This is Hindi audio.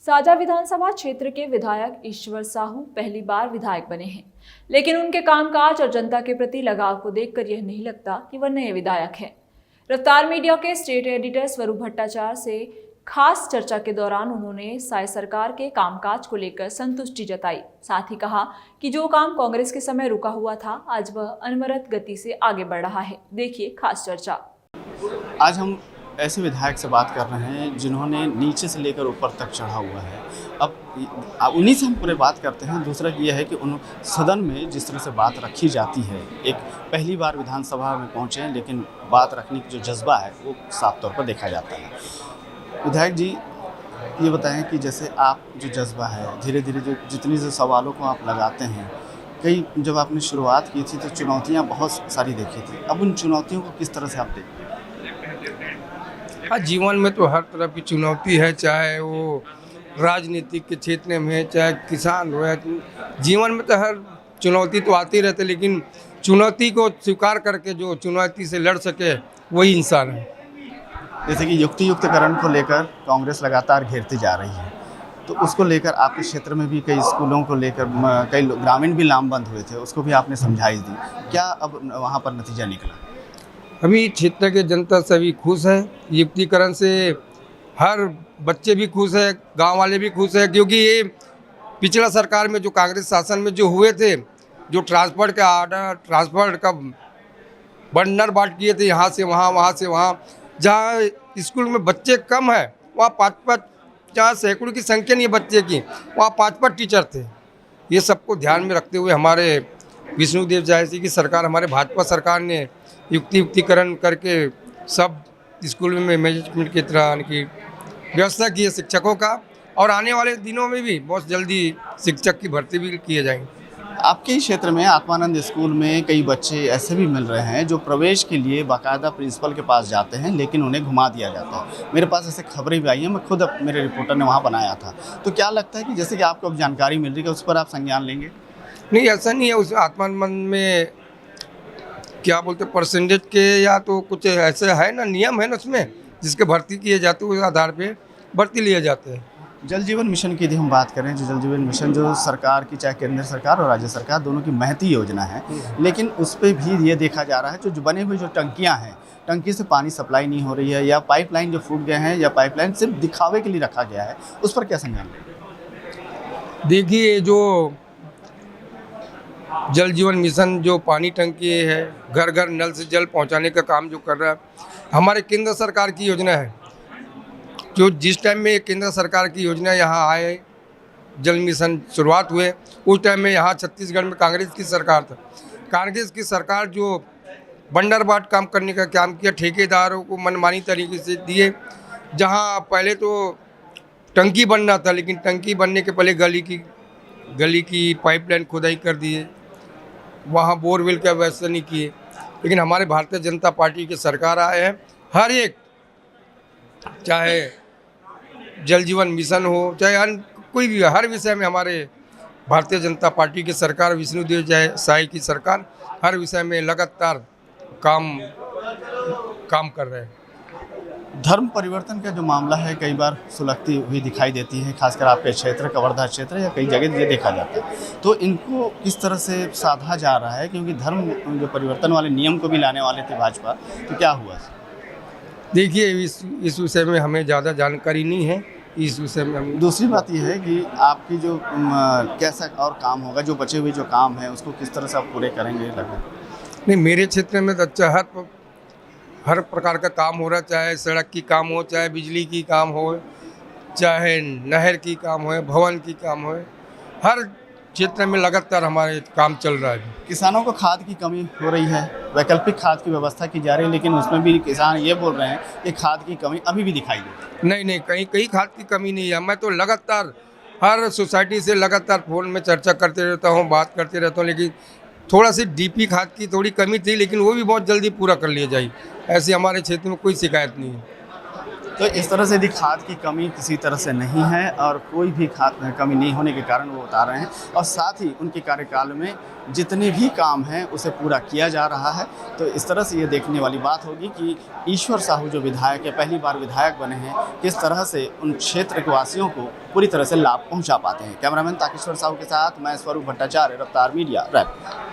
साजा विधानसभा क्षेत्र के विधायक ईश्वर साहू पहली बार विधायक बने हैं, लेकिन उनके कामकाज और जनता के प्रति लगाव को देखकर यह नहीं लगता कि वह नए विधायक हैं। रफ्तार मीडिया के स्टेट एडिटर स्वरूप भट्टाचार्य से खास चर्चा के दौरान उन्होंने साय सरकार के कामकाज को लेकर संतुष्टि जताई। साथ ही कहा कि जो काम कांग्रेस के समय रुका हुआ था, आज वह अनवरत गति से आगे बढ़ रहा है। देखिए खास चर्चा। आज हम ऐसे विधायक से बात कर रहे हैं जिन्होंने नीचे से लेकर ऊपर तक चढ़ा हुआ है। अब उन्हीं से हम पूरे बात करते हैं। दूसरा ये है कि उन सदन में जिस तरह से बात रखी जाती है, एक पहली बार विधानसभा में पहुंचे हैं, लेकिन बात रखने की जो जज्बा है वो साफ तौर पर देखा जाता है। विधायक जी, ये बताएं कि जैसे आप जो जज्बा है, धीरे धीरे जो जितनी जो सवालों को आप लगाते हैं, कई जब आपने शुरुआत की थी तो चुनौतियाँ बहुत सारी देखी थी। अब उन चुनौतियों को किस तरह से आप देखते हैं? हाँ, जीवन में तो हर तरह की चुनौती है, चाहे वो राजनीतिक के क्षेत्र में है, चाहे किसान हो, जीवन में तो हर चुनौती तो आती रहती है, लेकिन चुनौती को स्वीकार करके जो चुनौती से लड़ सके वही इंसान है। जैसे कि युक्तियुक्तकरण को लेकर कांग्रेस लगातार घेरती जा रही है, तो उसको लेकर आपके क्षेत्र में भी कई स्कूलों को लेकर कई ग्रामीण भी लामबंद हुए थे, उसको भी आपने समझाइश दी। क्या अब वहाँ पर नतीजा निकला? अभी क्षेत्र के जनता सभी खुश हैं युक्तिकरण से, हर बच्चे भी खुश हैं, गांव वाले भी खुश हैं, क्योंकि ये पिछला सरकार में जो कांग्रेस शासन में जो हुए थे, जो ट्रांसफर का आर्डर, ट्रांसफर का बंडर बांट किए थे, यहाँ से वहाँ, वहाँ से वहाँ, जहाँ स्कूल में बच्चे कम है वहाँ 5-5, जहाँ सैकड़ों की संख्या नहीं है बच्चे की, वहाँ 5-5 टीचर थे। ये सबको ध्यान में रखते हुए हमारे विष्णुदेव जायसी की सरकार, हमारे भाजपा सरकार ने युक्तिकरण करके सब स्कूल में मैनेजमेंट की तरह की व्यवस्था की है शिक्षकों का, और आने वाले दिनों में भी बहुत जल्दी शिक्षक की भर्ती भी किए जाएंगे। आपके ही क्षेत्र में आत्मानंद स्कूल में कई बच्चे ऐसे भी मिल रहे हैं जो प्रवेश के लिए बाकायदा प्रिंसिपल के पास जाते हैं, लेकिन उन्हें घुमा दिया जाता है। मेरे पास ऐसे खबरें भी आई हैं, मैं खुद मेरे रिपोर्टर ने वहाँ बनाया था। तो क्या लगता है कि जैसे कि आपको अब जानकारी मिल रही है, उस पर आप संज्ञान लेंगे? नहीं, ऐसा नहीं है। उस आत्मानंद में क्या बोलते परसेंटेज के या तो कुछ ऐसे है ना, नियम है ना उसमें, जिसके भर्ती किए जाते हैं उस आधार पे भर्ती लिए जाते हैं। जल जीवन मिशन की यदि हम बात करें, जो जल जीवन मिशन जो सरकार की, चाहे केंद्र सरकार और राज्य सरकार दोनों की महती योजना है, लेकिन उस पर भी ये देखा जा रहा है जो बने हुए जो टंकियाँ हैं, टंकी से पानी सप्लाई नहीं हो रही है, या पाइपलाइन जो फूट गए हैं, या पाइपलाइन सिर्फ दिखावे के लिए रखा गया है, उस पर क्या संज्ञान लेंगे? देखिए, जो जल जीवन मिशन जो पानी टंकी है, घर घर नल से जल पहुंचाने का काम जो कर रहा है, हमारे केंद्र सरकार की योजना है। जो जिस टाइम में केंद्र सरकार की योजना यहाँ आए, जल मिशन शुरुआत हुए, उस टाइम में यहाँ छत्तीसगढ़ में कांग्रेस की सरकार था। कांग्रेस की सरकार जो बंडर बाट काम करने का काम किया, ठेकेदारों को मनमानी तरीके से दिए। जहाँ पहले तो टंकी बनना था, लेकिन टंकी बनने के पहले गली की पाइपलाइन खुदाई कर दिए, वहाँ बोरवेल का व्यवस्था नहीं किए। लेकिन हमारे भारतीय जनता पार्टी की सरकार आए हैं, हर एक, चाहे जल जीवन मिशन हो, चाहे अन्य कोई भी, हर विषय में हमारे भारतीय जनता पार्टी की सरकार, विष्णुदेव साई की सरकार हर विषय में लगातार काम कर रहे हैं। धर्म परिवर्तन का जो मामला है, कई बार सुलगती हुई दिखाई देती है, खासकर आपके क्षेत्र, कवर्धा क्षेत्र, या कई जगह ये देखा जाता है। तो इनको किस तरह से साधा जा रहा है, क्योंकि धर्म जो परिवर्तन वाले नियम को भी लाने वाले थे भाजपा, तो क्या हुआ? देखिए, इस विषय में हमें ज़्यादा जानकारी नहीं है। इस विषय में हम, दूसरी बात यह है कि आपकी जो कैसा और काम होगा, जो बचे हुए जो काम है उसको किस तरह से आप पूरे करेंगे लगभग? नहीं, मेरे क्षेत्र में तो अच्छा हर प्रकार का काम हो रहा है, चाहे सड़क की काम हो, चाहे बिजली की काम हो, चाहे नहर की काम हो, भवन की काम हो, हर क्षेत्र में लगातार हमारे काम चल रहा है। किसानों को खाद की कमी हो रही है, वैकल्पिक खाद की व्यवस्था की जा रही है, लेकिन उसमें भी किसान ये बोल रहे हैं कि खाद की कमी अभी भी दिखाई दे। नहीं, कहीं खाद की कमी नहीं है। मैं तो लगातार हर सोसाइटी से लगातार फ़ोन में चर्चा करते रहता हूँ, बात करते रहता हूँ, लेकिन थोड़ा सी डीपी खाद की थोड़ी कमी थी, लेकिन वो भी बहुत जल्दी पूरा कर लिया जाए। ऐसी हमारे क्षेत्र में कोई शिकायत नहीं है। तो इस तरह से यदि खाद की कमी किसी तरह से नहीं है और कोई भी खाद में कमी नहीं होने के कारण वो बता रहे हैं, और साथ ही उनके कार्यकाल में जितने भी काम हैं उसे पूरा किया जा रहा है। तो इस तरह से ये देखने वाली बात होगी कि ईश्वर साहू जो विधायक है, पहली बार विधायक बने हैं, किस तरह से उन क्षेत्र के वासियों को पूरी तरह से लाभ पहुंचा पाते हैं। कैमरामैन ताकेश्वर साहू के साथ मैं स्वरूप भट्टाचार्य, रफ्तार मीडिया, रायपुर।